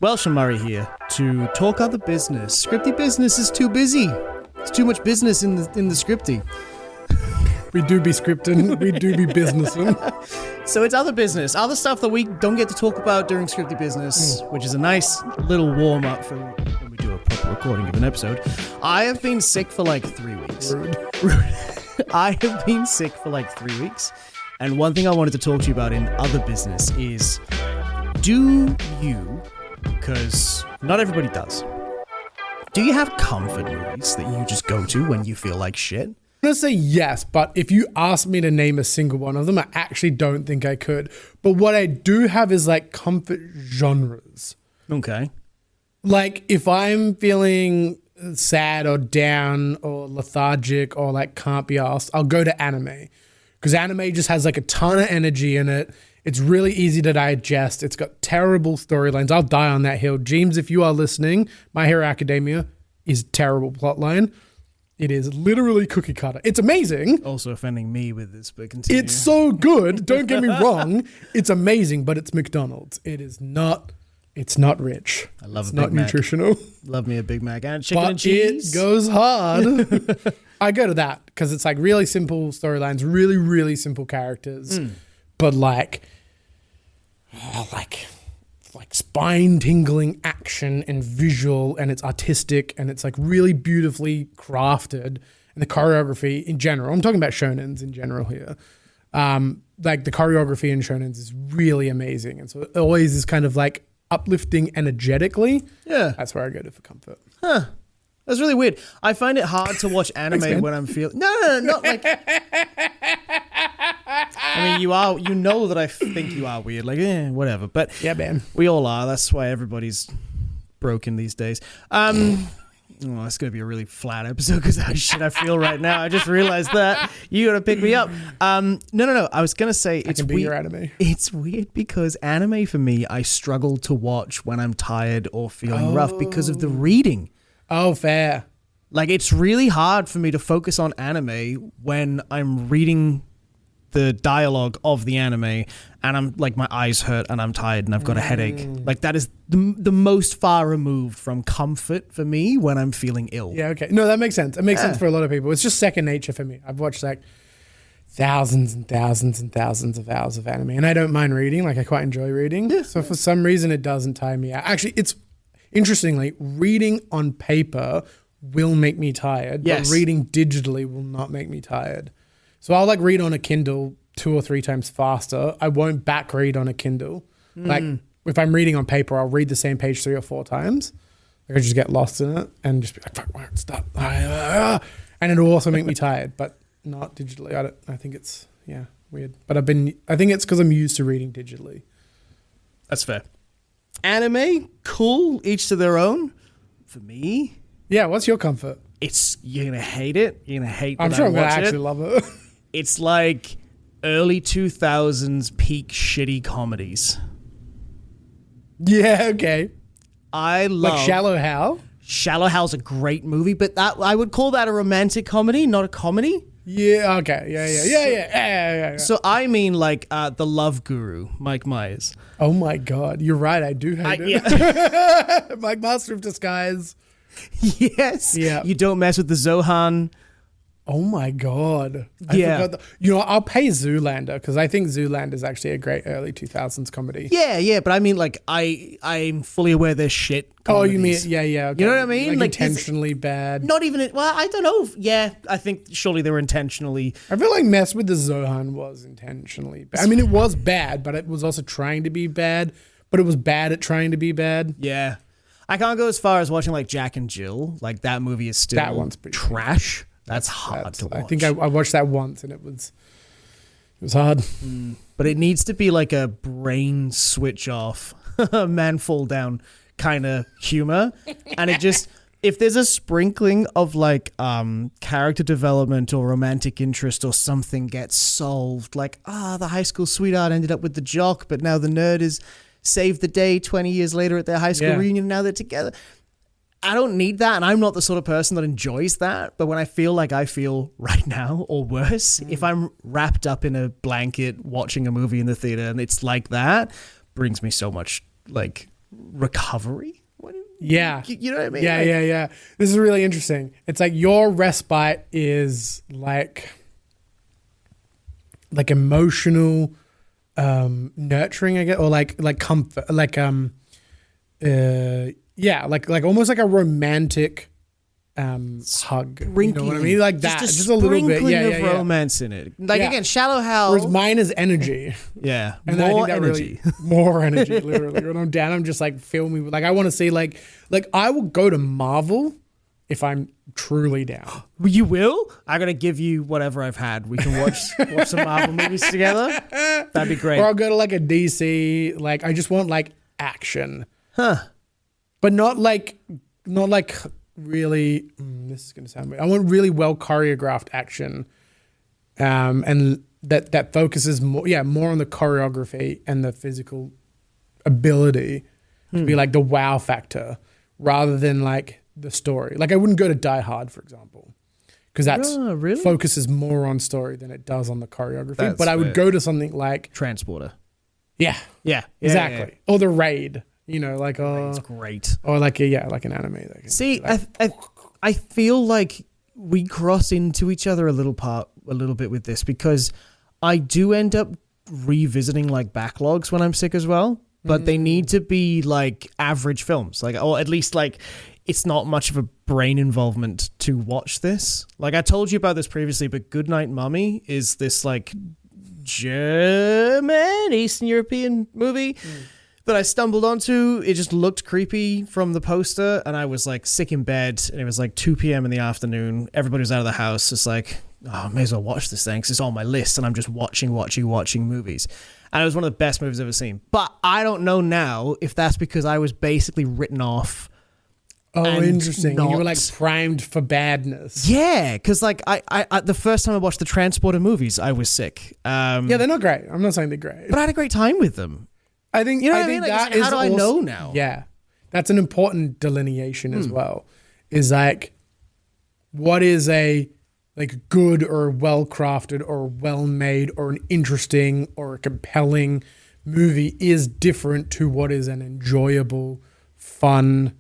Welsh and Murray here to talk other business. Scripty business is too busy. It's too much business in the scripty. We do be scripting, we do be businessing. So it's other business, other stuff that we don't get to talk about during scripty business, which is a nice little warm up for when we do a proper recording of an episode. I have been sick for like 3 weeks. Rude. I have been sick for like 3 weeks. And one thing I wanted to talk to you about in other business is, do you, because not everybody does, do you have comfort movies that you just go to when you feel like shit? I'm going to say yes, but if you ask me to name a single one of them, I actually don't think I could. But what I do have is like comfort genres. Okay. Like if I'm feeling sad or down or lethargic or like can't be asked, I'll go to anime. Because anime just has like a ton of energy in it. It's really easy to digest. It's got terrible storylines. I'll die on that hill. James, if you are listening, My Hero Academia is a terrible plotline. It is literally cookie cutter. It's amazing. Also offending me with this, but continue. It's so good. Don't get me wrong. It's amazing, but it's McDonald's. It's not rich. I love it's a Big not Mac. nutritional. Love me a Big Mac and chicken but and cheese. It goes hard. I go to that because it's like really simple storylines, really, really simple characters, but like spine-tingling action and visual, and it's artistic, and it's like really beautifully crafted, and the choreography in general. I'm talking about shonens in general here. Like the choreography in shonens is really amazing, and so it always is kind of like uplifting energetically. Yeah, that's where I go to for comfort. Huh. That's really weird. I find it hard to watch anime when I'm feeling... No, not like... I mean, you know that I think you are weird. Like, whatever. But yeah, man. We all are. That's why everybody's broken these days. It's going to be a really flat episode because how shit I feel right now. I just realized that. You got to pick me up. No. I was going to say it's weird. Your anime. It's weird because anime for me, I struggle to watch when I'm tired or feeling rough because of the reading. Oh, fair. Like, it's really hard for me to focus on anime when I'm reading the dialogue of the anime and I'm like, my eyes hurt and I'm tired and I've got a headache. Like, that is the most far removed from comfort for me when I'm feeling ill. Yeah, okay. No, that makes sense. It makes sense for a lot of people. It's just second nature for me. I've watched like thousands and thousands and thousands of hours of anime, and I don't mind reading. Like, I quite enjoy reading. Yeah. So for some reason, it doesn't tire me out. Actually, it's... Interestingly, reading on paper will make me tired, but reading digitally will not make me tired. So I'll like read on a Kindle 2 or 3 times faster. I won't back read on a Kindle. Like if I'm reading on paper, I'll read the same page 3 or 4 times. Like I just get lost in it and just be like, fuck, where it's stop. And it'll also make me tired, but not digitally. I think it's, weird. But I think it's because I'm used to reading digitally. That's fair. Anime, cool, each to their own. For me, what's your comfort? You're gonna hate it. You're gonna hate. I'm sure I'm gonna actually love it. It's like early 2000s peak shitty comedies. Yeah, okay. I love like Shallow Hal. Shallow Hal's a great movie, but that I would call that a romantic comedy, not a comedy. Yeah, okay. Yeah. So I mean like The Love Guru, Mike Myers. Oh my God. You're right. I do hate it. Yeah. Like Master of Disguise. Yes. Yeah. You don't mess with the Zohan. Oh my God. I forgot I'll pay Zoolander because I think Zoolander is actually a great early 2000s comedy. Yeah, but I mean like I'm fully aware there's shit comedies. Oh, you mean, yeah. Okay. You know what I mean? Like intentionally bad. Not even, I don't know. Yeah, I think surely they were intentionally. I feel like Mess with the Zohan was intentionally bad. I mean, it was bad, but it was also trying to be bad, but it was bad at trying to be bad. Yeah. I can't go as far as watching like Jack and Jill. Like that movie is still that one's pretty trash. That's hard to watch. I think I watched that once and it was hard. But it needs to be like a brain switch off, man fall down kind of humor. And it just, if there's a sprinkling of like character development or romantic interest or something gets solved, like, the high school sweetheart ended up with the jock, but now the nerd is saved the day 20 years later at their high school reunion. Now they're together. I don't need that, and I'm not the sort of person that enjoys that. But when I feel like I feel right now, or worse, if I'm wrapped up in a blanket watching a movie in the theater and it's like that, brings me so much like recovery. Yeah. You know what I mean? Yeah. This is really interesting. It's like your respite is like emotional nurturing, I guess, or like comfort, like almost like a romantic hug. You know what I mean? Like that. Just a little bit. Of romance in it. Like again, Shallow Hal. Whereas mine is energy. Yeah. And more I think that energy. More energy, literally. When I'm down, I'm just like, fill me with, like, I want to see like I will go to Marvel if I'm truly down. You will? I'm going to give you whatever I've had. We can watch some Marvel movies together. That'd be great. Or I'll go to like a DC, like I just want like action. Huh. But not like really, this is going to sound weird. I want really well choreographed action. And that focuses more on the choreography and the physical ability to be like the wow factor rather than like the story. Like I wouldn't go to Die Hard, for example, because that's really? focuses more on story than it does on the choreography. That's but I would fair. go to something like Transporter. Yeah, exactly. Or The Raid, you know, like It's great. or like like an anime. That can See, be like, I feel like we cross into each other a little bit with this because I do end up revisiting like backlogs when I'm sick as well, but they need to be like average films, like, or at least like it's not much of a brain involvement to watch this. Like I told you about this previously, but Goodnight Mummy is this like German, Eastern European movie that I stumbled onto. It just looked creepy from the poster, and I was like sick in bed, and it was like 2 p.m. in the afternoon. Everybody was out of the house. It's like, oh, I may as well watch this thing because it's on my list, and I'm just watching movies. And it was one of the best movies I've ever seen. But I don't know now if that's because I was basically written off. oh, and interesting. You were not- like primed for badness. Yeah, because like I the first time I watched the Transporter movies, I was sick. Yeah, they're not great. I'm not saying they're great. But I had a great time with them. I think You know I what I think mean? Like, that how is do I also- know now? Yeah, that's an important delineation as well. Is like, what is a like good or well crafted or well made or an interesting or a compelling movie is different to what is an enjoyable, fun.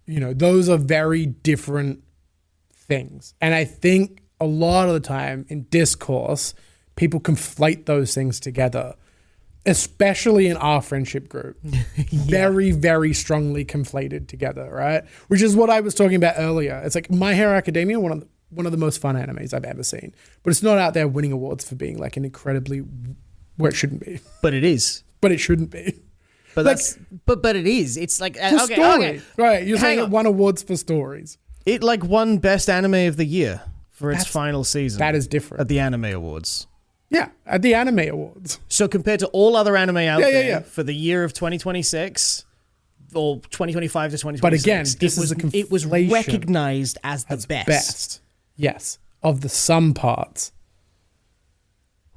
You know, those are very different things, and I think a lot of the time in discourse, people conflate those things together. Especially in our friendship group, very, very strongly conflated together, right? Which is what I was talking about earlier. It's like My Hero Academia, one of the most fun animes I've ever seen, but it's not out there winning awards for being like an incredibly, where it shouldn't be, But it is. but it shouldn't be. But Like- that's but it is. It's like For story, okay. right? You're saying Hang it on. won awards for stories. It like won best anime of the year for its final season. That is different. At the Anime Awards. Yeah, at the Anime Awards. So compared to all other anime out Yeah, yeah, there yeah. for the year of 2026 or 2025 to 2026, But again, this is a it was conflation. recognized as the best. Best, yes, of the sum parts.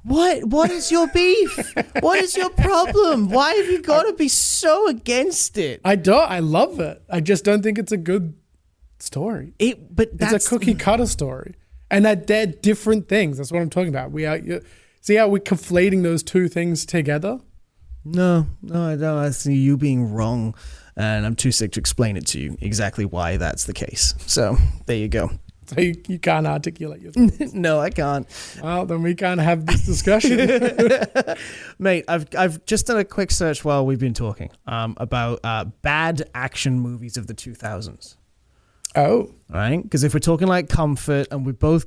What is your beef? What is your problem? Why have you got to be so against it? I don't. I love it. I just don't think it's a good story. But It's that's a cookie cutter story, and that they're different things. That's what I'm talking about. See how we're conflating those two things together. No, I don't. I see you being wrong, and I'm too sick to explain it to you exactly why that's the case. So there you go. So you can't articulate your thoughts. No, I can't. Well, then we can't have this discussion. Mate, I've just done a quick search while we've been talking about bad action movies of the 2000s. Oh, Right? Because if we're talking like comfort, and we've both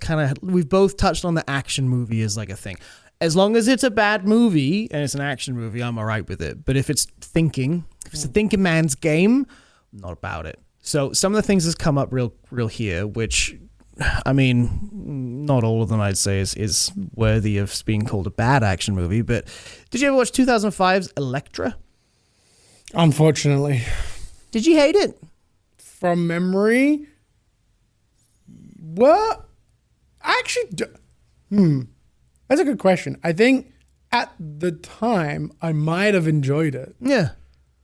touched on the action movie as like a thing. As long as it's a bad movie and it's an action movie, I'm all right with it. But if it's a thinking man's game, I'm not about it. So some of the things that's come up real here, which, I mean, not all of them I'd say is worthy of being called a bad action movie. But did you ever watch 2005's Elektra? unfortunately, Did you hate it? from memory, what? I actually, that's a good question. I think at the time I might have enjoyed it. Yeah.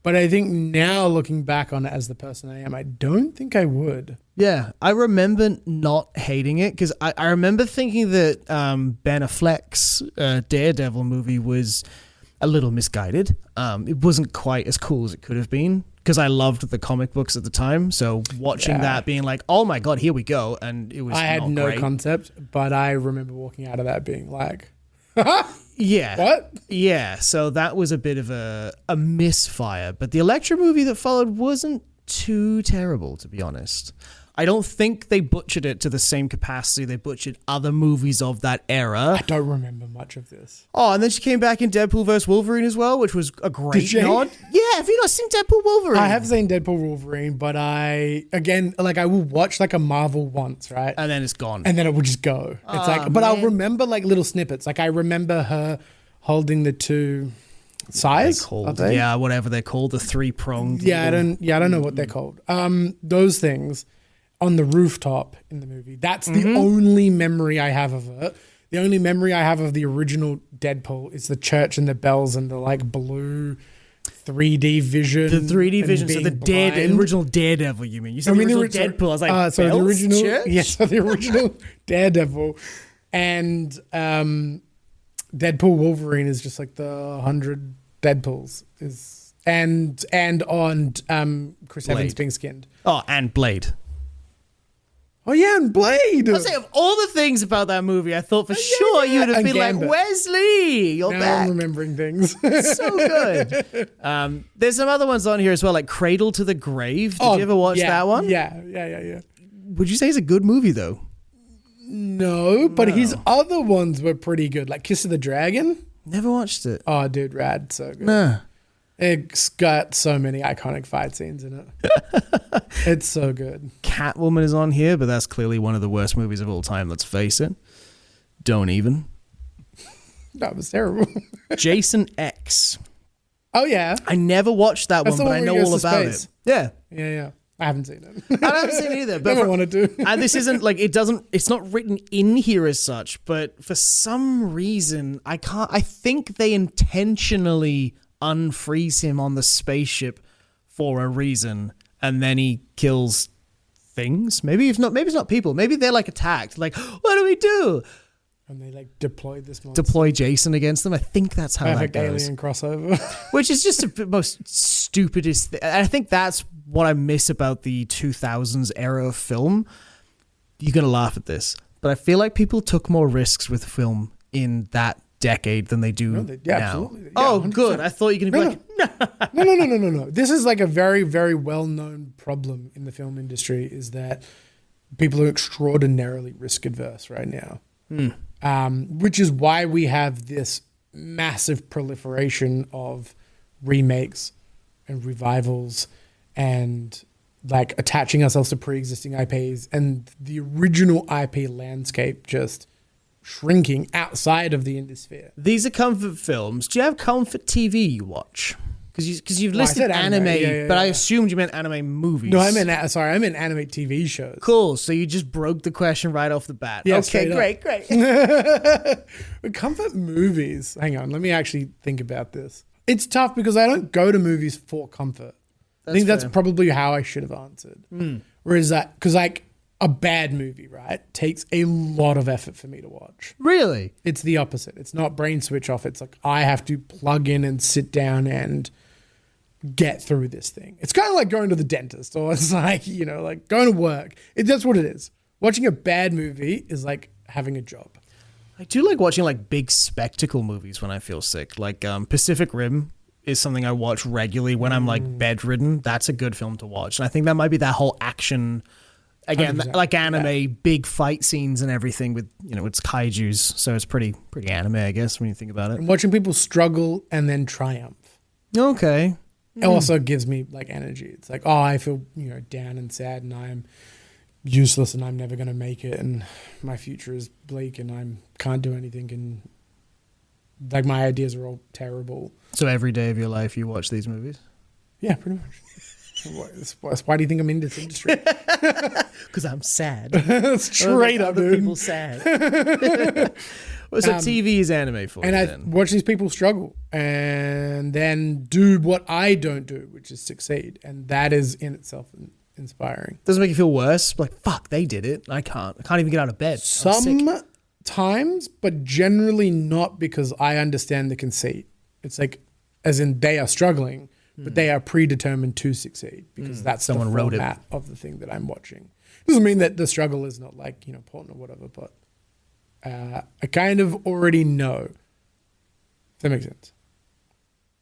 But I think now looking back on it as the person I am, I don't think I would. Yeah, I remember not hating it because I remember thinking that Ben Affleck's Daredevil movie was a little misguided. It wasn't quite as cool as it could have been because I loved the comic books at the time. So watching that, being like, "Oh my god, here we go," and it was. I had no concept, but I remember walking out of that being like, "Yeah, what?" Yeah. So that was a bit of a misfire, but the Elektra movie that followed wasn't too terrible, to be honest. I don't think they butchered it to the same capacity they butchered other movies of that era. I don't remember much of this. Oh, and then she came back in Deadpool vs. Wolverine as well, which was a great nod. Yeah, have you not seen Deadpool Wolverine? I have seen Deadpool Wolverine, but I will watch like a Marvel once, right? And then it's gone. And then it will just go. It's but I'll remember like little snippets. Like I remember her holding the two sides. Yeah, whatever they're called, the 3-pronged. Yeah, I don't know what they're called. Those things. On the rooftop in the movie. That's the only memory I have of it. The only memory I have of the original Deadpool is the church and the bells and the like blue 3D vision. The 3D vision. So the original Daredevil, you mean? You said the original Deadpool. I was like, so the original, yes, so the original Daredevil, and Deadpool Wolverine is just like the 100 Deadpools and on Chris Evans being skinned. Oh, and Blade. Oh yeah, and Blade. I'll say of all the things about that movie, I thought for sure you'd have been Gambit. Like, Wesley, you're back. I'm remembering things. So good. There's some other ones on here as well, like Cradle to the Grave. Did you ever watch that one? Yeah. Would you say it's a good movie though? No, but his other ones were pretty good, like Kiss of the Dragon. Never watched it. Oh, dude, rad, so good. Nah. It's got so many iconic fight scenes in it. It's so good. Catwoman is on here, but that's clearly one of the worst movies of all time. Let's face it. Don't even. That was terrible. Jason X. Oh, yeah. I never watched that one, but I know all about it. Yeah. Yeah. I haven't seen it. I haven't seen it either. But I don't want to. And this isn't like it's not written in here as such, but for some reason, I think they intentionally unfreeze him on the spaceship for a reason, and then he kills things. Maybe it's not people. Maybe they're like attacked. Like, what do we do? And they like deploy this monster. Deploy Jason against them. I think that's how Perfect that goes. alien crossover. Which is just the most stupidest thing. I think that's what I miss about the 2000s era of film. You're going to laugh at this, but I feel like people took more risks with film in that decade than they do now. Absolutely. Yeah, oh, 100%. Good. I thought you were going to be like, No. This is like a very, very well-known problem in the film industry is that people are extraordinarily risk adverse right now. Which is why we have this massive proliferation of remakes and revivals and like attaching ourselves to pre-existing IPs and the original IP landscape just shrinking outside of the Indie. These are comfort films. Do you have comfort TV you watch? Because you've listed anime, but I assumed you meant anime movies. No, I meant anime TV shows. Cool. So you just broke the question right off the bat. Yeah, okay, great. Comfort movies. Hang on, let me actually think about this. It's tough because I don't go to movies for comfort. I think that's probably how I should have answered. Whereas because like a bad movie, right, takes a lot of effort for me to watch. Really? It's the opposite. It's not brain switch off. It's like I have to plug in and sit down and get through this thing. It's kind of like going to the dentist, or it's like, like going to work. That's what it is. Watching a bad movie is like having a job. I do like watching like big spectacle movies when I feel sick. Like Pacific Rim is something I watch regularly when I'm like bedridden. That's a good film to watch. And I think that might be that whole action, again, like anime, big fight scenes and everything with, it's kaijus. So it's pretty anime, I guess, when you think about it. And watching people struggle and then triumph. Okay. It also gives me like energy. It's like, oh, I feel, down and sad and I'm useless and I'm never going to make it and my future is bleak and I can't do anything and like my ideas are all terrible. So every day of your life you watch these movies? Yeah, pretty much. Why do you think I'm in this industry? Because I'm sad. Straight up, dude. People sad. So TV is anime for you, and I watch these people struggle and then do what I don't do, which is succeed. And that is in itself inspiring. Doesn't make you feel worse? Like, fuck, they did it. I can't even get out of bed. Sometimes, but generally not, because I understand the conceit. It's like, as in they are struggling, but they are predetermined to succeed because that's Someone the wrote it. format of the thing that I'm watching. Doesn't mean that the struggle is not like, important or whatever, but I kind of already know. If that makes sense.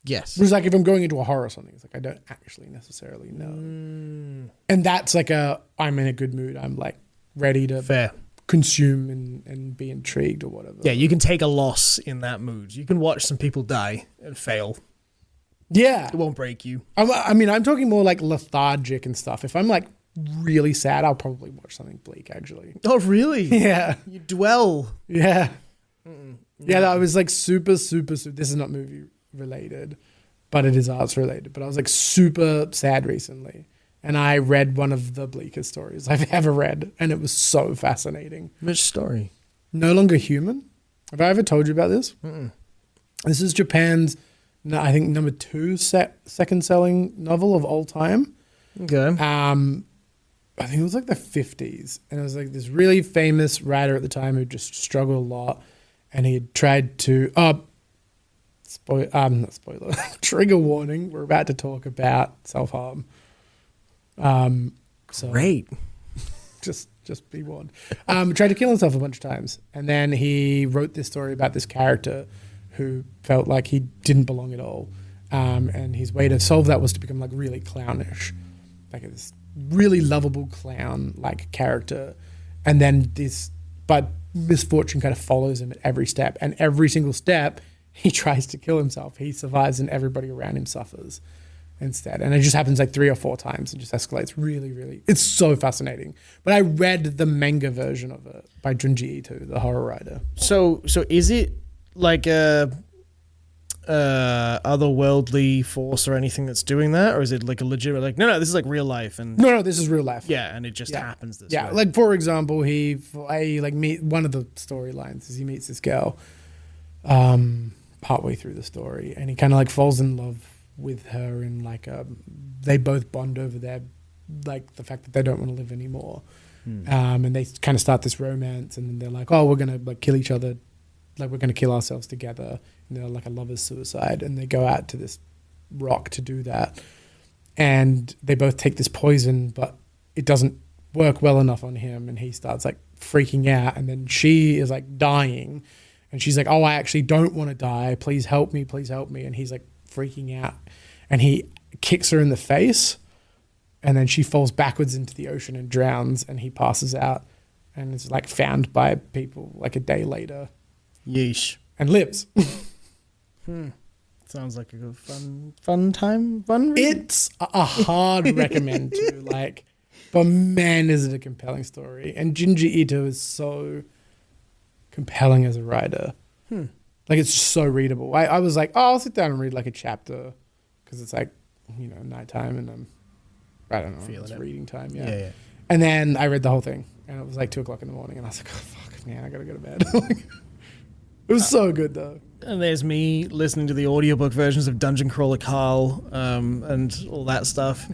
Yes. It's like if I'm going into a horror or something, it's like I don't actually necessarily know. And that's like I'm in a good mood. I'm like ready to Fair. consume and be intrigued or whatever. Yeah, you can take a loss in that mood. You can watch some people die and fail. Yeah. It won't break you. I'm talking more like lethargic and stuff. If I'm like really sad, I'll probably watch something bleak actually. Oh, really? Yeah. You dwell. Yeah. Yeah, I was like super, super, super. This is not movie related, but it is arts related. But I was like super sad recently. And I read one of the bleakest stories I've ever read. And it was so fascinating. Which story? No Longer Human. Have I ever told you about this? This is Japan's, I think, number 2 second selling novel of all time. Okay. I think it was like the 50s. And it was like this really famous writer at the time who just struggled a lot. And he had tried to, not spoiler, trigger warning. We're about to talk about self-harm. So Great. just be warned. Tried to kill himself a bunch of times. And then he wrote this story about this character who felt like he didn't belong at all. And his way to solve that was to become like really clownish. Like this really lovable clown like character. And then but misfortune kind of follows him at every step. And every single step, he tries to kill himself. He survives and everybody around him suffers instead. And it just happens like 3 or 4 times and just escalates really, really. It's so fascinating. But I read the manga version of it by Junji Ito, the horror writer. So is it like a otherworldly force or anything that's doing that, or is it like a legitimate no, this is like real life and No, this is real life. yeah, and it just happens this way. Like for example, one of the storylines is he meets this girl partway through the story, and he kind of like falls in love with her, and like they both bond over their like the fact that they don't want to live anymore. And they kind of start this romance, and then they're like, oh, we're gonna like kill each other, like we're gonna kill ourselves together. And they're like a lover's suicide, and they go out to this rock to do that, and they both take this poison, but it doesn't work well enough on him, and he starts like freaking out, and then she is like dying, and she's like, oh, I actually don't want to die, please help me, and he's like freaking out, and he kicks her in the face, and then she falls backwards into the ocean and drowns, and he passes out and is like found by people like a day later. Yeesh. And lives. Sounds like a good fun time, fun read. It's a hard recommend to, like, but man, is it a compelling story. And Junji Ito is so compelling as a writer. Like, it's just so readable. I was like, oh, I'll sit down and read like a chapter because it's like, nighttime and I don't know, Feeling it. reading time. Yeah. And then I read the whole thing, and it was like 2:00 in the morning, and I was like, oh, fuck, man, I gotta go to bed. It was so good though. And there's me listening to the audiobook versions of Dungeon Crawler Carl and all that stuff.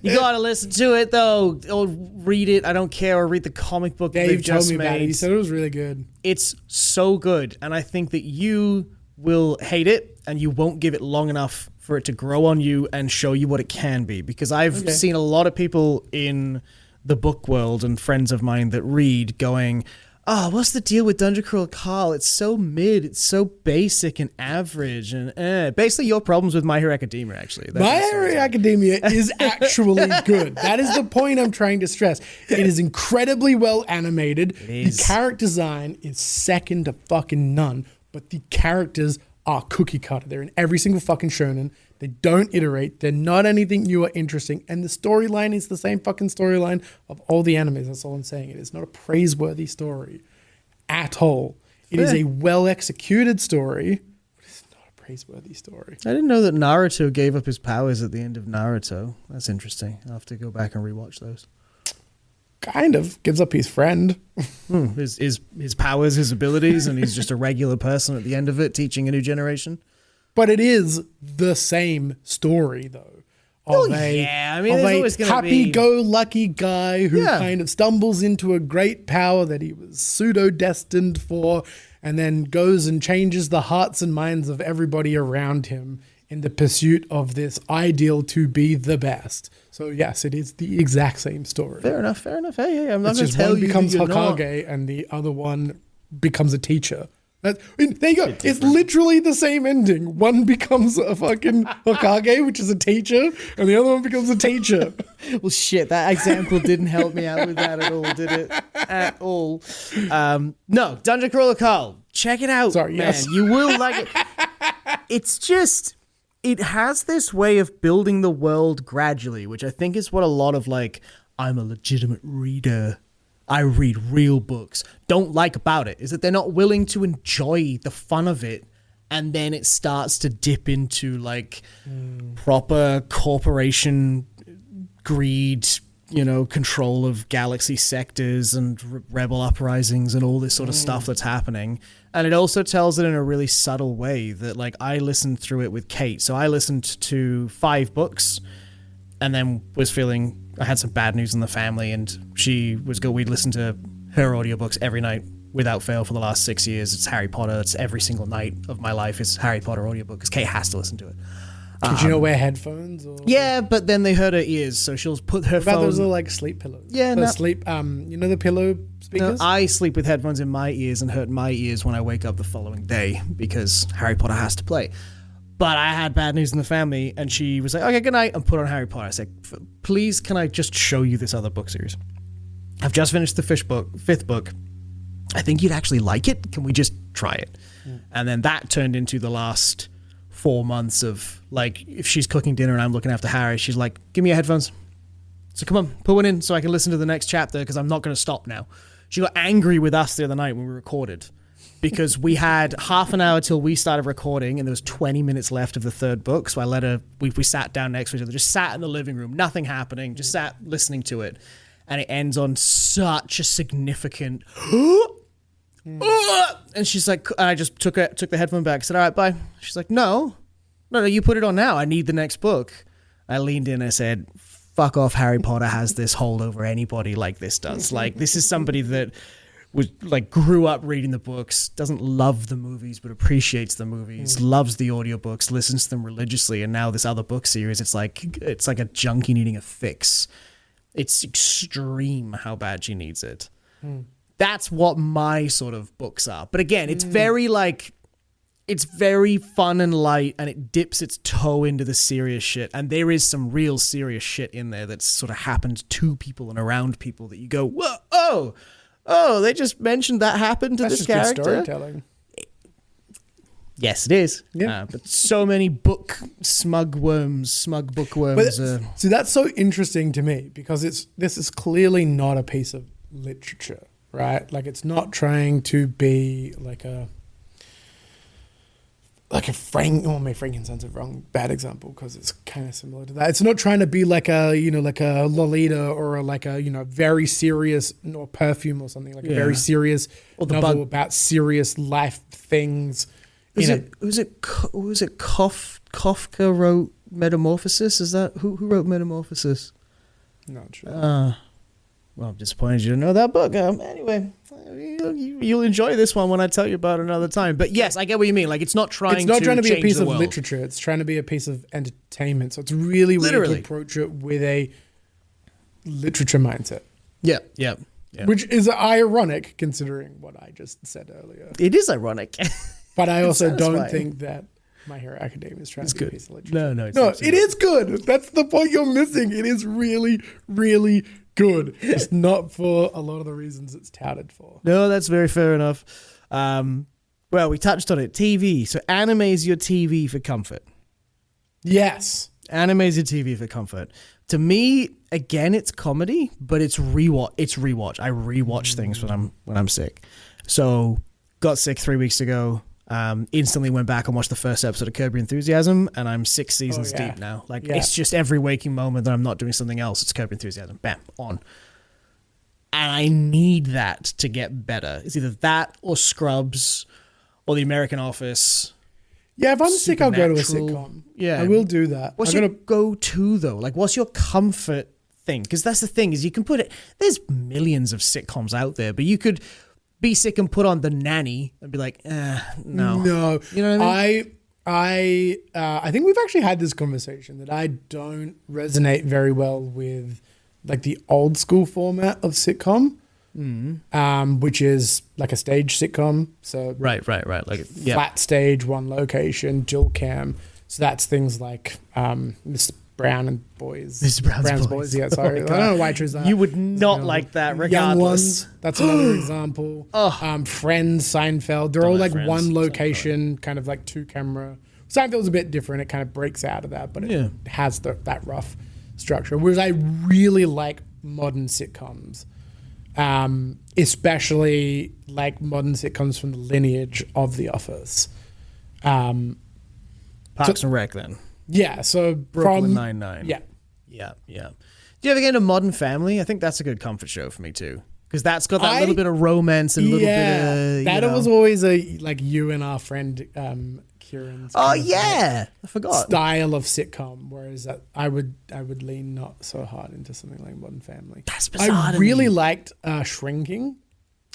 You gotta listen to it though, or read it. I don't care, or read the comic book Dave they've told just me about it. He made. said it was really good. It's so good, and I think that you will hate it, and you won't give it long enough for it to grow on you and show you what it can be. Because I've seen a lot of people in the book world and friends of mine that read going, oh, what's the deal with Dungeon Crawler Carl? It's so mid, it's so basic and average, and basically your problems with My Hero Academia, actually. That's My Hero Academia is actually good. That is the point I'm trying to stress. It is incredibly well animated. The character design is second to fucking none, but the characters are cookie cutter. They're in every single fucking shonen. They don't iterate. They're not anything new or interesting. And the storyline is the same fucking storyline of all the animes. That's all I'm saying. It is not a praiseworthy story at all. It is a well-executed story, but it's not a praiseworthy story. I didn't know that Naruto gave up his powers at the end of Naruto. That's interesting. I'll have to go back and rewatch those. Kind of. Gives up his friend. His powers, his abilities, and he's just a regular person at the end of it, teaching a new generation. But it is the same story, though. Of there's always going to be happy-go-lucky guy who kind of stumbles into a great power that he was pseudo-destined for, and then goes and changes the hearts and minds of everybody around him in the pursuit of this ideal to be the best. So yes, it is the exact same story. Fair enough. Hey, I'm not It's going to just tell one you becomes that you're not. Hokage and the other one becomes a teacher. There you go. It's literally the same ending. One becomes a fucking Hokage, which is a teacher, and the other one becomes a teacher. Well, shit, that example didn't help me out with that at all, did it? At all. No, Dungeon Crawler Carl, check it out, Sorry, man. yes. You will like it. It's just, it has this way of building the world gradually, which I think is what a lot of like, I'm a legitimate reader, I read real books, don't like about it, is that they're not willing to enjoy the fun of it. And then it starts to dip into like proper corporation greed, control of galaxy sectors and rebel uprisings and all this sort of stuff that's happening. And it also tells it in a really subtle way that like I listened through it with Kate. So I listened to 5 books and then was feeling I had some bad news in the family, and we'd listen to her audiobooks every night without fail for the last 6 years. It's Harry Potter. It's every single night of my life is Harry Potter audiobook because Kate has to listen to it. Did you not wear headphones? Or? Yeah, but then they hurt her ears, so she'll put her What about phone. those are like sleep pillows? Yeah, no. Sleep. The pillow speakers. No, I sleep with headphones in my ears and hurt my ears when I wake up the following day because Harry Potter has to play. But I had bad news in the family, and she was like, okay, good night, and put on Harry Potter. I said, please, can I just show you this other book series? I've just finished the 5th book. I think you'd actually like it. Can we just try it? And then that turned into the last 4 months of, like, if she's cooking dinner and I'm looking after Harry, she's like, give me your headphones. So come on, put one in so I can listen to the next chapter because I'm not going to stop now. She got angry with us the other night when we recorded. Because we had half an hour till we started recording and there was 20 minutes left of the 3rd book. So I let her, we sat down next to each other, just sat in the living room, nothing happening, just sat listening to it. And it ends on such a significant, and she's like, I just took the headphone back, said, all right, bye. She's like, no, you put it on now. I need the next book. I leaned in, I said, fuck off, Harry Potter has this hold over anybody like this does. Like, this is somebody that was like grew up reading the books, doesn't love the movies but appreciates the movies, loves the audiobooks, listens to them religiously, and now this other book series, it's like a junkie needing a fix. It's extreme how bad she needs it. That's what my sort of books are. But again, it's very like, it's very fun and light, and it dips its toe into the serious shit. And there is some real serious shit in there that's sort of happened to people and around people that you go, whoa, oh, they just mentioned that happened to That's this just character. good storytelling. Yes, it is. Yeah. But so many smug bookworms. See, that's so interesting to me because this is clearly not a piece of literature, right? Like it's not trying to be like a Frankenstein's a bad example because it's kind of similar to that. It's not trying to be like a Lolita or like a very serious or Perfume or something like a very serious novel about serious life things. Was it Kafka wrote Metamorphosis? Is that who wrote Metamorphosis? Not sure. Well, I'm disappointed you didn't know that book. Anyway, you'll enjoy this one when I tell you about it another time. But yes, I get what you mean. Like, it's not trying to be a piece of world. literature. It's trying to be a piece of entertainment. So it's really weird to approach it with a literature mindset. Yeah. Which is ironic considering what I just said earlier. It is ironic. But I also don't think that My Hero Academia is trying to be a piece of literature. No, it is good. That's the point you're missing. It is really, really good. It's not for a lot of the reasons it's touted for. No, that's very fair enough. Well, we touched on it. TV. So anime is your TV for comfort. Yes. Anime is your TV for comfort. To me, again, it's comedy, but it's rewatch. I rewatch things when I'm sick. So got sick 3 weeks ago. Instantly went back and watched the first episode of Curb Your Enthusiasm, and I'm 6 seasons deep now. It's just every waking moment that I'm not doing something else, it's Curb Your Enthusiasm. Bam, on. And I need that to get better. It's either that or Scrubs or The American Office. Yeah, if I'm sick, I'll go to a sitcom. Yeah, I will do that. What's your go-to though? Like, what's your comfort thing? Because that's the thing is you can put it. There's millions of sitcoms out there, but you could be sick and put on The Nanny and be like, no. No. You know what I mean? I think we've actually had this conversation that I don't resonate very well with like the old school format of sitcom, which is like a stage sitcom. So Right. Like, yeah. flat stage, one location, dual cam. So that's things like Mr. Brown and Boys. Mr. Brown's Boys. Yeah, sorry. I don't know why I chose that. You would not like that regardless. Young Ones, that's another example. Friends, Seinfeld, they're all like like Friends. one location, kind of like 2-camera. Seinfeld's a bit different. It kind of breaks out of that, but it has that rough structure. Whereas I really like modern sitcoms, especially like modern sitcoms from the lineage of The Office. Parks and Rec then. Yeah, so Brooklyn Nine-Nine. Yeah. Yeah. Do you ever get into Modern Family? I think that's a good comfort show for me too. Because that's got that little bit of romance and a little bit of... that was always like you and our friend Kieran's I forgot. style of sitcom, whereas I would lean not so hard into something like Modern Family. That's bizarre. I really liked Shrinking.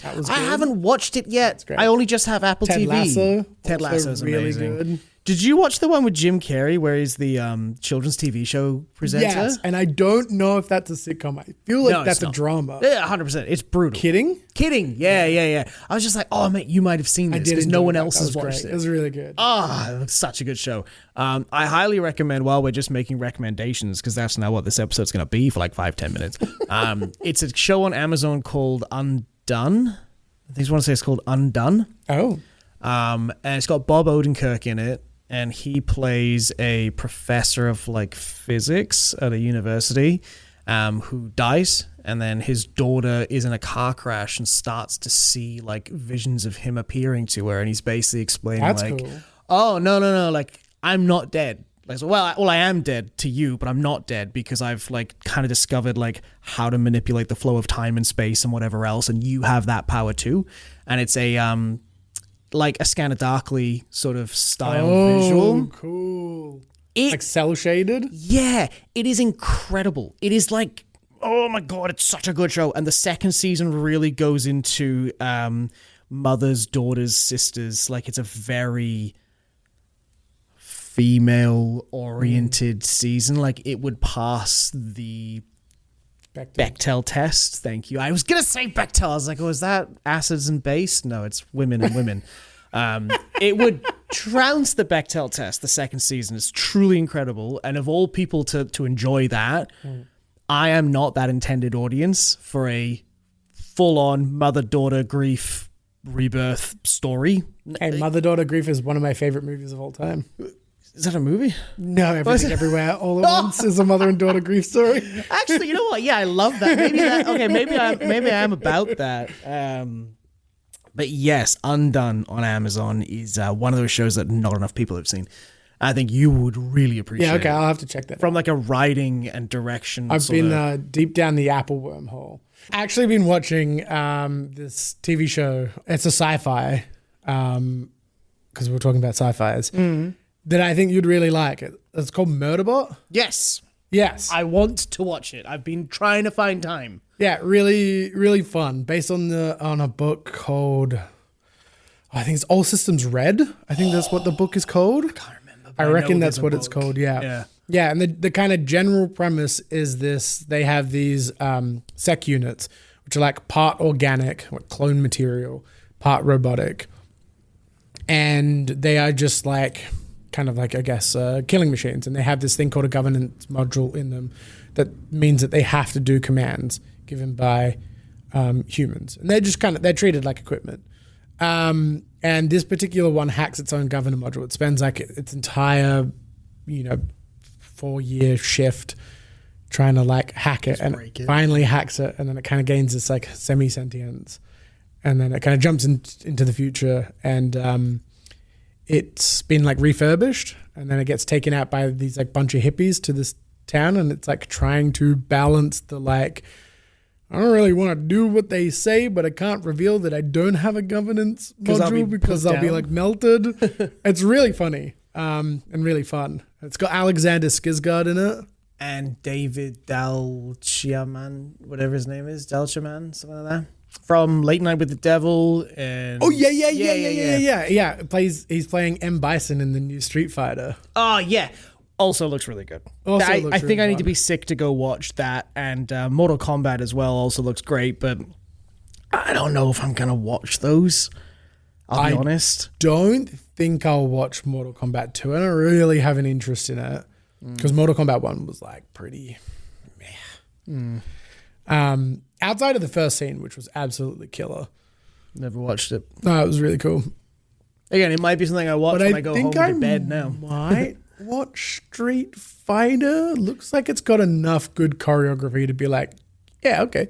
That was good. I haven't watched it yet. great. I only just have Apple Ted TV. Lasso. Ted also Lasso's really amazing. good. Did you watch the one with Jim Carrey where he's the children's TV show presenter? Yes, and I don't know if that's a sitcom. I feel like that's a drama. Yeah, 100%. It's brutal. Kidding. Yeah. I was just like, oh, mate, you might have seen this because no one else has watched it. It was really good. It's such a good show. I highly recommend, while we're just making recommendations, because that's now what this episode's going to be for like 5-10 minutes. It's a show on Amazon called Undone. I just want to say it's called Undone. Oh. And it's got Bob Odenkirk in it. And he plays a professor of like physics at a university who dies. And then his daughter is in a car crash and starts to see like visions of him appearing to her. And he's basically explaining That's like, cool. oh, no, like I'm not dead. Like, so, well, I am dead to you, but I'm not dead because I've like kind of discovered like how to manipulate the flow of time and space and whatever else. And you have that power too. And it's a, like a Scanner Darkly sort of style visual. Cool. Like cell shaded? Yeah, it is incredible. It is like, oh my God, it's such a good show. And the second season really goes into mothers, daughters, sisters. Like it's a very female oriented season. Like it would pass the Bechdel test. Thank you. I was gonna say Bechdel. I was like, oh, is that acids and base? No, it's women and women. It would trounce the Bechdel test. The second season is truly incredible, and of all people to enjoy that, I am not that intended audience for a full-on mother-daughter grief rebirth story. Hey, mother-daughter grief is one of my favorite movies of all time. Is that a movie? No, Everything Everywhere All at Once is a mother and daughter grief story. Actually, you know what? Yeah, I love that. Maybe I am about that. But yes, Undone on Amazon is one of those shows that not enough people have seen. I think you would really appreciate. Yeah, okay, I'll have to check that. From like a writing and direction. I've been deep down the Apple wormhole. Actually, been watching this TV show. It's a sci-fi, because we're talking about sci-fis. That I think you'd really like. It's called Murderbot. Yes. I want to watch it. I've been trying to find time. Yeah, really, really fun. Based on a book called, I think it's All Systems Red. I think that's what the book is called. I can't remember. I reckon that's what it's called. Yeah. And the kind of general premise is this: they have these sec units, which are like part organic, like clone material, part robotic, and they are just like kind of like, I guess, killing machines. And they have this thing called a governance module in them that means that they have to do commands given by humans. And they're just they're treated like equipment. And this particular one hacks its own governor module. It spends like its entire, 4-year shift trying to like hack it, and it finally hacks it. And then it kind of gains this like semi-sentience. And then it kind of jumps into the future, and it's been like refurbished, and then it gets taken out by these like bunch of hippies to this town, and it's like trying to balance the like, I don't really want to do what they say, but I can't reveal that I don't have a governance module because I'll be like melted. It's really funny and really fun. It's got Alexander Skarsgård in it. And David Dalchiaman, whatever his name is, Dalchiaman, something like that. from Late Night with the Devil. And yeah. He's playing M. Bison in the new Street Fighter. Oh, yeah. Also looks really good. I think I need to be sick to go watch that. And Mortal Kombat as well also looks great, but I don't know if I'm going to watch those. I'll be honest. Don't think I'll watch Mortal Kombat 2. I don't really have an interest in it because Mortal Kombat 1 was like pretty meh. Outside of the first scene, which was absolutely killer. Never watched it. No, it was really cool. Again, it might be something I watch when I go home to bed now. Might watch Street Fighter. Looks like it's got enough good choreography to be like, yeah, okay.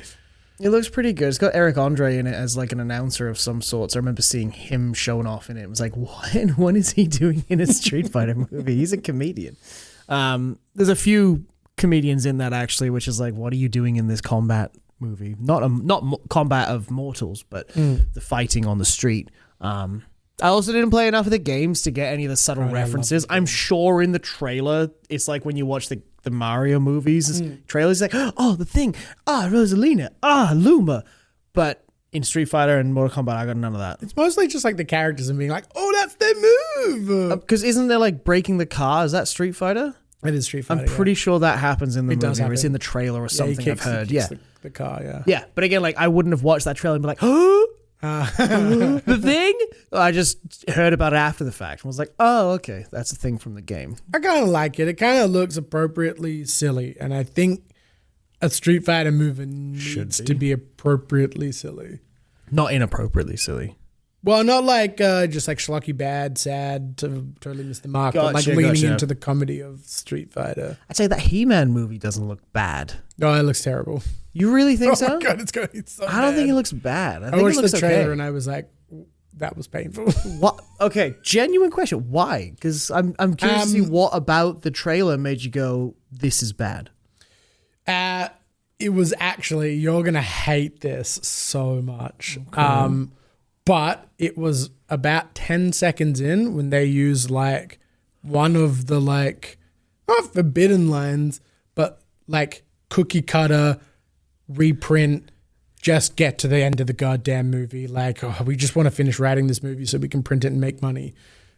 It looks pretty good. It's got Eric Andre in it as like an announcer of some sorts. I remember seeing him showing off in it. It was like, what is he doing in a Street Fighter movie? He's a comedian. There's a few comedians in that actually, which is like, what are you doing in this combat movie? Not combat of mortals, but the fighting on the street. I also didn't play enough of the games to get any of the subtle references. I'm sure in the trailer, it's like when you watch the Mario movies, trailers like, oh, the thing, Rosalina, Luma. But in Street Fighter and Mortal Kombat, I got none of that. It's mostly just like the characters and being like, oh, that's their move. Because isn't there like breaking the car? Is that Street Fighter? It is Street Fighter. I'm pretty sure that happens in the movie. Or it's in the trailer or something he kicks, I've heard. He kicks the car, yeah. Yeah, but again, like I wouldn't have watched that trailer and be like, oh, the thing? I just heard about it after the fact and was like, oh, okay, that's a thing from the game. I kind of like it. It kind of looks appropriately silly, and I think a Street Fighter movie needs to be appropriately silly. Not inappropriately silly. Well, not like just like schlocky bad, sad, to totally miss the mark, but like leaning into the comedy of Street Fighter. I'd say that He-Man movie doesn't look bad. No, it looks terrible. You really think so? Oh my God, it's so I don't think it looks bad. I think watched it looks the trailer okay. and I was like, that was painful. What? Okay, genuine question. Why? Because I'm curious to see what about the trailer made you go, this is bad. It was actually, you're going to hate this so much. Okay. But it was about 10 seconds in when they used like one of the like, not forbidden lines, but like cookie cutter, reprint, just get to the end of the goddamn movie. Like, oh, we just want to finish writing this movie so we can print it and make money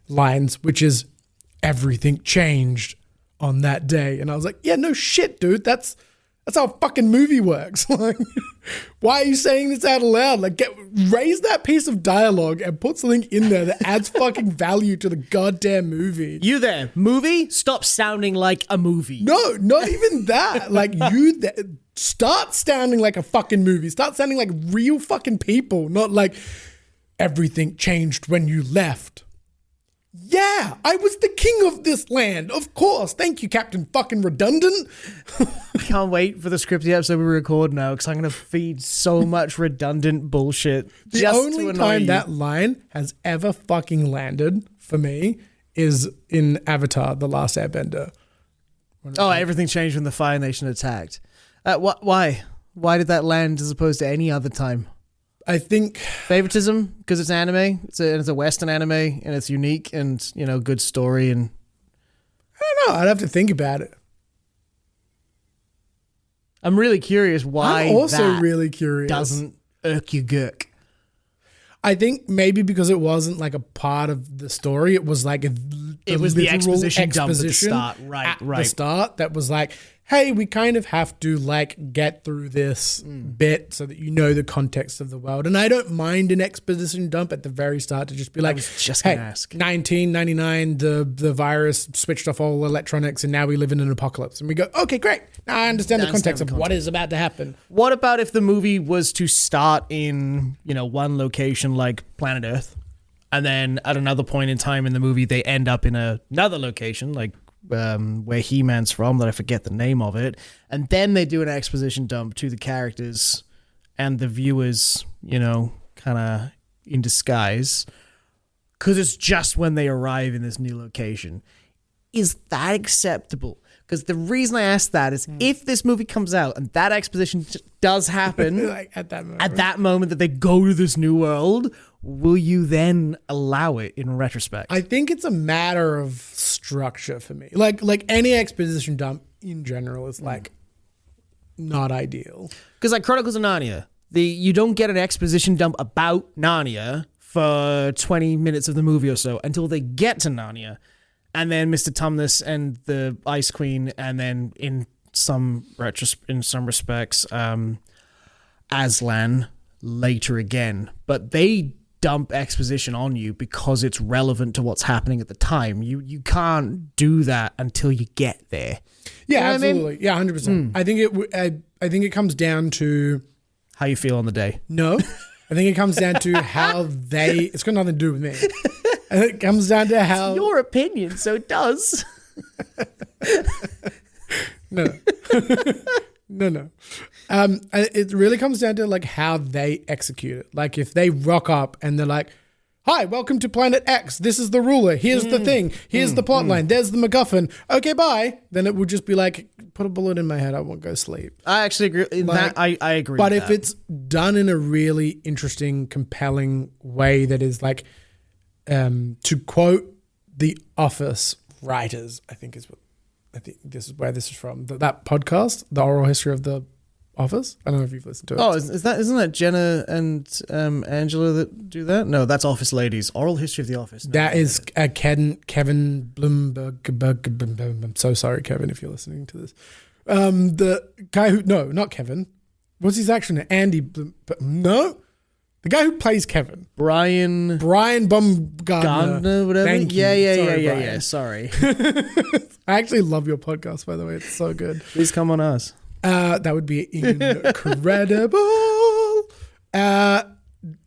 lines, which is everything changed on that day. And I was like, yeah, no shit, dude. That's how a fucking movie works. Like, why are you saying this out loud? Like, raise that piece of dialogue and put something in there that adds fucking value to the goddamn movie. You there, movie? Stop sounding like a movie. No, not even that. Like, start sounding like a fucking movie. Start sounding like real fucking people, not like everything changed when you left. Yeah, I was the king of this land. Of course. Thank you, Captain fucking Redundant. I can't wait for the scripted episode we record now because I'm going to feed so much redundant bullshit. The only time that line has ever fucking landed for me is in Avatar, The Last Airbender. Oh, everything changed when the Fire Nation attacked. Why? Why did that land as opposed to any other time? I think favoritism because it's anime. It's a Western anime and it's unique and good story and I don't know. I'd have to think about it. I'm really curious why. I'm also really curious. Doesn't irk your gurk. I think maybe because it wasn't like a part of the story. It was like it was the exposition dump at the start, right? The start that was like, hey, we kind of have to like get through this bit so that you know the context of the world. And I don't mind an exposition dump at the very start to just be like, gonna ask. 1999, the virus switched off all electronics and now we live in an apocalypse. And we go, okay, great. Now I understand the context of what is about to happen. What about if the movie was to start in, one location like Planet Earth, and then at another point in time in the movie, they end up in another location like where He-Man's from, that I forget the name of it, and then they do an exposition dump to the characters and the viewers, kind of in disguise, because it's just when they arrive in this new location. Is that acceptable? Because the reason I ask that is if this movie comes out and that exposition does happen like at that moment that they go to this new world, will you then allow it in retrospect? I think it's a matter of structure for me. Like any exposition dump in general is like not ideal. Because like Chronicles of Narnia, You don't get an exposition dump about Narnia for 20 minutes of the movie or so until they get to Narnia. And then Mr. Tumnus and the Ice Queen, and then in some respects, Aslan later again. But they dump exposition on you because it's relevant to what's happening at the time. You can't do that until you get there. Yeah, You know what I mean? absolutely. Yeah, 100%. I think it comes down to How you feel on the day. no. I think it comes down to how they. It's got nothing to do with me. I think it comes down to how Your opinion, so it does. no. No. It really comes down to like how they execute it. Like if they rock up and they're like, "Hi, welcome to Planet X. This is the ruler. Here's the thing. Here's the plot line. There's the MacGuffin. Okay, bye." Then it would just be like, put a bullet in my head. I won't go sleep. I actually agree. In Like, that, I agree. But with if that. it's done in a really interesting, compelling way that is like, to quote the Office writers, I think this is where this is from. That podcast, The Oral History of the Office. I don't know if you've listened to it. Oh, isn't that Jenna and Angela that do that? No, that's Office Ladies. Oral History of the Office. No, That is Kevin Bloomberg. I'm so sorry, Kevin, if you're listening to this. The guy who, no, not Kevin. What's his action name? Andy. No, the guy who plays Kevin. Brian Baumgartner. Gardner, whatever. Thank you. Yeah. Sorry, Brian. Sorry. I actually love your podcast, by the way. It's so good. Please come on us. That would be incredible.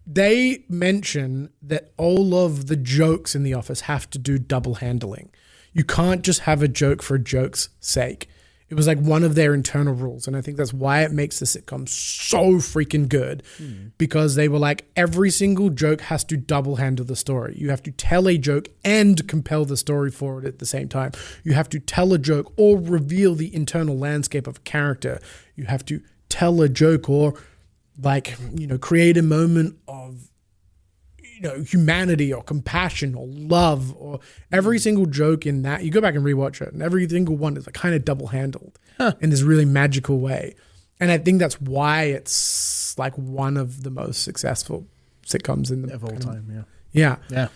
They mention that all of the jokes in The Office have to do double handling. You can't just have a joke for a joke's sake. It was like one of their internal rules. And I think that's why it makes the sitcom so freaking good. Because they were like, every single joke has to double handle the story. You have to tell a joke and compel the story forward at the same time. You have to tell a joke or reveal the internal landscape of a character. You have to tell a joke or create a moment of humanity or compassion or love, or every single joke in that. You go back and rewatch it, and every single one is like kind of double handled in this really magical way. And I think that's why it's like one of the most successful sitcoms in the Of all time, Yeah. yeah.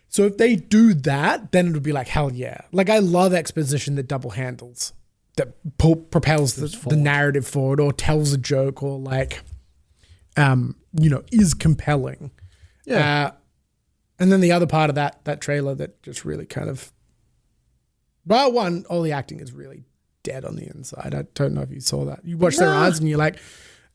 So if they do that, then it would be like, hell yeah. Like I love exposition that double handles, that propels the narrative forward or tells a joke or like, is compelling. Yeah. And then the other part of that trailer that just really kind of, well, one, all the acting is really dead on the inside. I don't know if you saw that. You watch their eyes and you're like,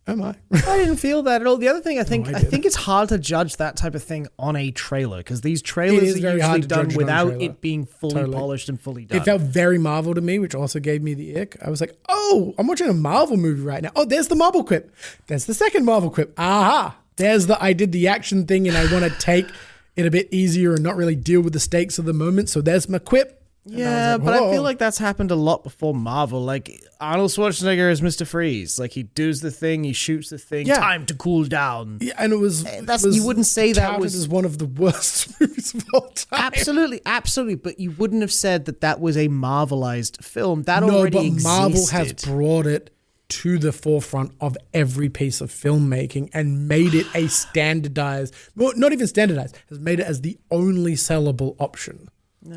am I? I didn't feel that at all. The other thing, I think I it's hard to judge that type of thing on a trailer because these trailers are very hard usually to done judge it on a without trailer. it being fully Totally. polished and fully done. It felt very Marvel to me, which also gave me the ick. I was like, oh, I'm watching a Marvel movie right now. Oh, there's the Marvel quip. There's the second Marvel quip. Aha. There's I did the action thing and I want to take it a bit easier and not really deal with the stakes of the moment. So there's my quip. And Yeah, was like, but I whoa. feel like that's happened a lot before Marvel. Like Arnold Schwarzenegger is Mr. Freeze. Like he does the thing, he shoots the thing. Yeah. Time to cool down. Yeah, and it was, you wouldn't say that touted was- as one of the worst movies of all time. Absolutely. But you wouldn't have said that was a Marvelized film. That No, already but existed. Marvel has brought it to the forefront of every piece of filmmaking and made it a standardized, well, not even standardized, has made it as the only sellable option.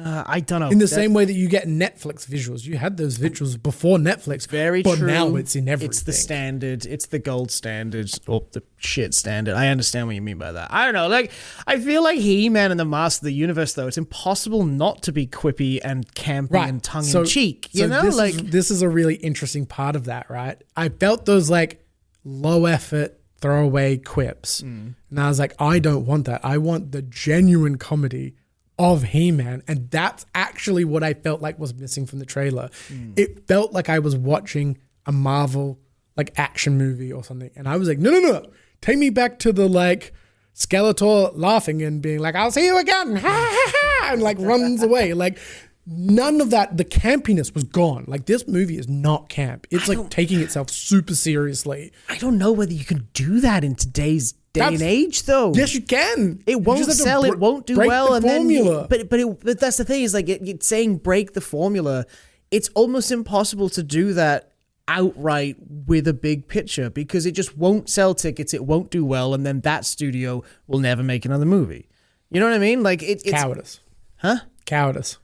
I don't know. In the same way that you get Netflix visuals. You had those visuals before Netflix, Very but true. now it's in everything. It's the standard. It's the gold standard or the shit standard. I understand what you mean by that. I don't know. Like, I feel like He-Man and the Master of the Universe, though, it's impossible not to be quippy and campy and tongue in cheek. You know, this is a really interesting part of that, right? I felt those like low effort throwaway quips, and I was like, I don't want that. I want the genuine comedy of He-Man, and that's actually what I felt like was missing from the trailer. It felt like I was watching a Marvel like action movie or something, and I was like, no, take me back to the like Skeletor laughing and being like, I'll see you again, ha ha ha, and like runs away. Like none of that, the campiness was gone. Like this movie is not camp. It's like taking itself super seriously. I don't know whether you can do that in today's day and age, though. Yes, you can. It won't sell. It won't do break well. the And formula. then, but that's the thing is like it's saying break the formula. It's almost impossible to do that outright with a big picture, because it just won't sell tickets, it won't do well, and then that studio will never make another movie. You know what I mean? Like it's cowardice. Huh? Cowardice.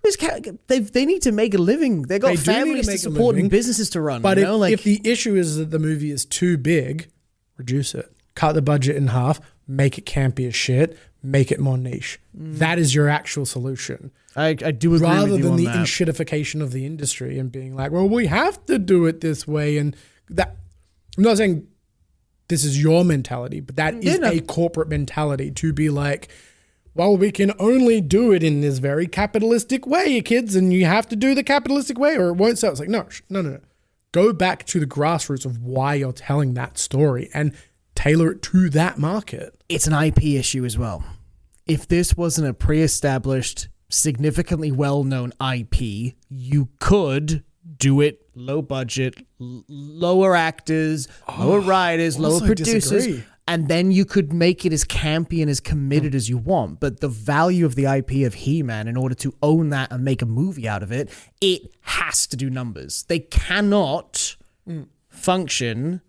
They need to make a living. They got families to support and businesses to run. But if the issue is that the movie is too big, reduce it. Cut the budget in half. Make it campy as shit. Make it more niche. That is your actual solution. I do agree rather with you than on the that. enshittification of the industry and being like, well, we have to do it this way. And that, I'm not saying this is your mentality, but that is a corporate mentality to be like, well, we can only do it in this very capitalistic way, kids, and you have to do the capitalistic way or it won't sell. It's like, no. Go back to the grassroots of why you're telling that story and tailor it to that market. It's an IP issue as well. If this wasn't a pre-established, significantly well-known IP, you could do it low budget, lower actors, lower writers, lower producers, disagree. And then you could make it as campy and as committed as you want. But the value of the IP of He-Man, in order to own that and make a movie out of it, it has to do numbers. They cannot function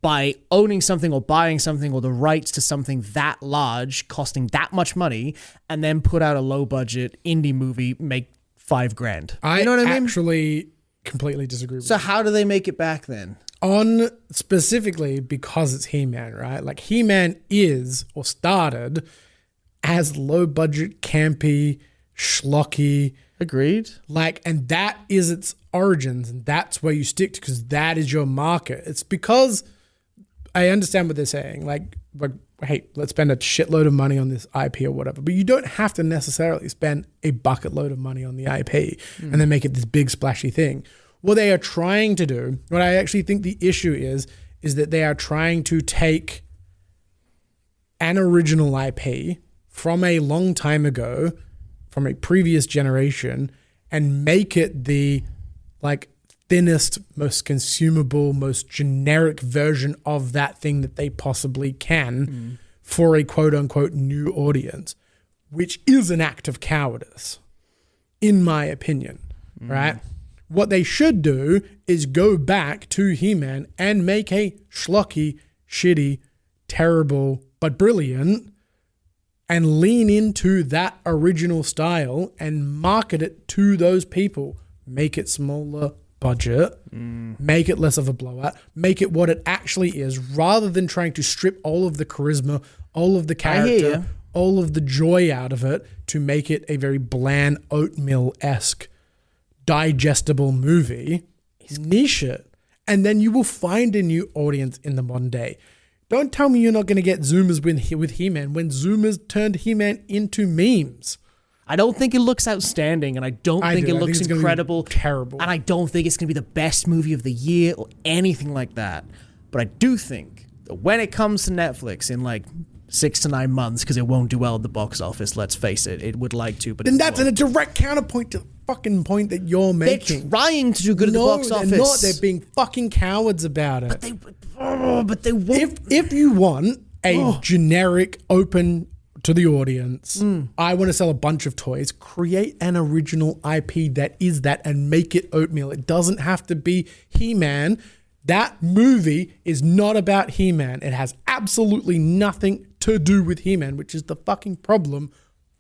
by owning something or buying something or the rights to something that large, costing that much money, and then put out a low budget indie movie, make $5,000. You know what I mean? I actually completely disagree with you. So how do they make it back then? On specifically because it's He-Man, right? Like He-Man is or started as low budget, campy, schlocky. Agreed. Like, and that is its origins, and that's where you stick to because that is your market. It's because I understand what they're saying. Like, hey, let's spend a shitload of money on this IP or whatever. But you don't have to necessarily spend a bucket load of money on the IP and then make it this big splashy thing. What they are trying to do, what I actually think the issue is that they are trying to take an original IP from a long time ago, from a previous generation, and make it the like thinnest, most consumable, most generic version of that thing that they possibly can for a quote unquote new audience, which is an act of cowardice, in my opinion, right? What they should do is go back to He-Man and make a schlocky, shitty, terrible, but brilliant, and lean into that original style and market it to those people. Make it smaller budget, make it less of a blowout, make it what it actually is, rather than trying to strip all of the charisma, all of the character, all of the joy out of it to make it a very bland oatmeal-esque digestible movie. Niche it, and then you will find a new audience in the modern day. Don't tell me you're not going to get Zoomers with He-Man when Zoomers turned He-Man into memes. I don't think it looks outstanding, and I don't think it looks incredible. Terrible. And I don't think it's going to be the best movie of the year or anything like that. But I do think that when it comes to Netflix in like 6 to 9 months, because it won't do well at the box office, let's face it, it would like to, but then that's a direct counterpoint to the fucking point that you're making. They're trying to do good at the box office. No, they're not. They're being fucking cowards about it. But they won't. If you want a generic, open to the audience, I want to sell a bunch of toys, create an original IP that is that and make it oatmeal. It doesn't have to be He-Man. That movie is not about He-Man. It has absolutely nothing to do with He-Man, which is the fucking problem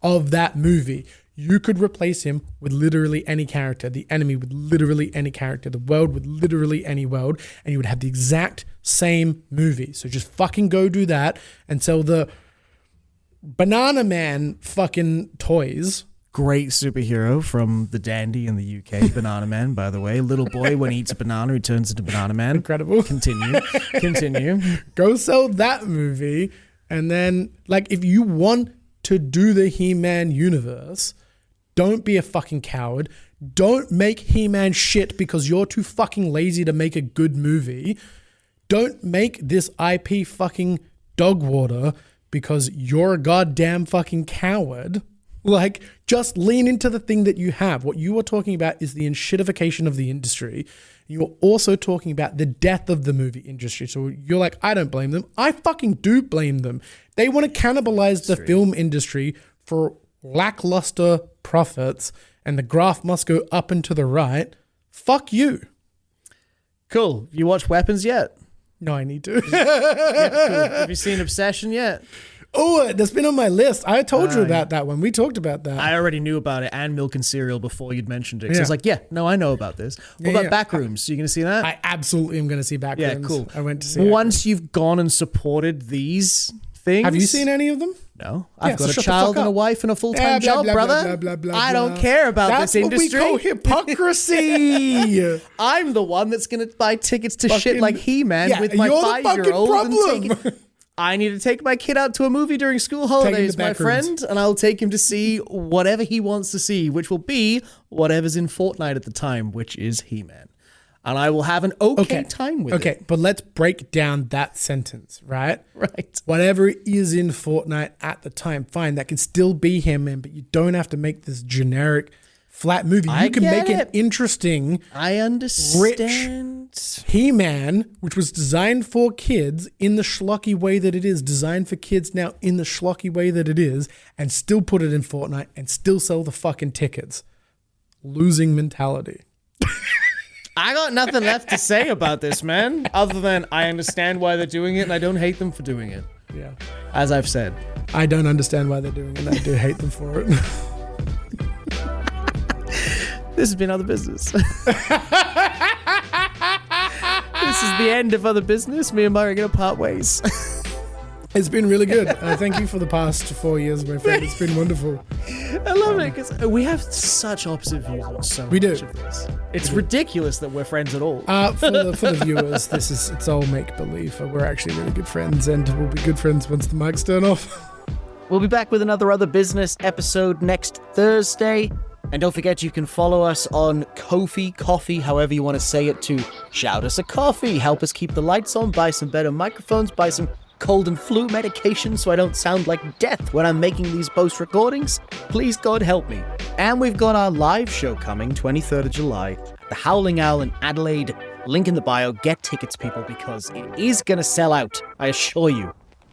of that movie. You could replace him with literally any character, the enemy with literally any character, the world with literally any world, and you would have the exact same movie. So just fucking go do that and sell the Banana Man fucking toys. Great superhero from the Dandy in the UK, Banana Man, by the way. Little boy, when he eats a banana, he turns into Banana Man. Incredible. Continue. Go sell that movie. And then, like, if you want to do the He-Man universe, don't be a fucking coward. Don't make He-Man shit because you're too fucking lazy to make a good movie. Don't make this IP fucking dog water because you're a goddamn fucking coward. Like, just lean into the thing that you have. What you are talking about is the enshittification of the industry. You're also talking about the death of the movie industry. So you're like, I don't blame them. I fucking do blame them. They want to cannibalize the film industry for lackluster profits, and the graph must go up and to the right. Fuck you. Cool. You watched Weapons yet? No, I need to. Yeah, cool. Have you seen Obsession yet? Oh, that's been on my list. I told you about that one. We talked about that. I already knew about it and Milk and Cereal before you'd mentioned it. So Yeah. I was like, yeah, no, I know about this. What about Backrooms? You going to see that? I absolutely am going to see Backrooms. Yeah, cool. I went to see it. Once you've gone and supported these things. Have you seen any of them? No. I've so got a shut the child fuck and a up. wife and a full-time Blah, blah, job, blah, brother. blah, blah, blah, I don't blah. care about That's this industry. what we call hypocrisy. I'm the one that's going to buy tickets to shit Fucking- like He-Man Yeah, with my you're the fucking 5-year-old. problem. I need to take my kid out to a movie during school holidays, my Backrooms. friend, and I'll take him to see whatever he wants to see, which will be whatever's in Fortnite at the time, which is He-Man. And I will have an okay time with it. Okay, but let's break down that sentence, right? Right. Whatever is in Fortnite at the time, fine, that can still be him, man, but you don't have to make this generic flat movie. You can get make it. an interesting I understand. He-Man, which was designed for kids in the schlocky way that it is, designed for kids now in the schlocky way that it is, and still put it in Fortnite and still sell the fucking tickets. Losing mentality. I got nothing left to say about this, man, other than I understand why they're doing it and I don't hate them for doing it. Yeah. As I've said. I don't understand why they're doing it, and I do hate them for it. This has been Other Business. This is the end of Other Business. Me and Mike are going to part ways. It's been really good. Thank you for the past 4 years, my friend. It's been wonderful. I love it because we have such opposite views on so We do. much of this. It's ridiculous that we're friends at all. For the viewers, it's all make believe. We're actually really good friends, and we'll be good friends once the mics turn off. We'll be back with another Other Business episode next Thursday. And don't forget, you can follow us on Ko-fi, Coffee, however you want to say it, to shout us a coffee, help us keep the lights on, buy some better microphones, buy some cold and flu medication so I don't sound like death when I'm making these post recordings. Please, God, help me. And we've got our live show coming, 23rd of July, the Howling Owl in Adelaide. Link in the bio. Get tickets, people, because it is going to sell out, I assure you.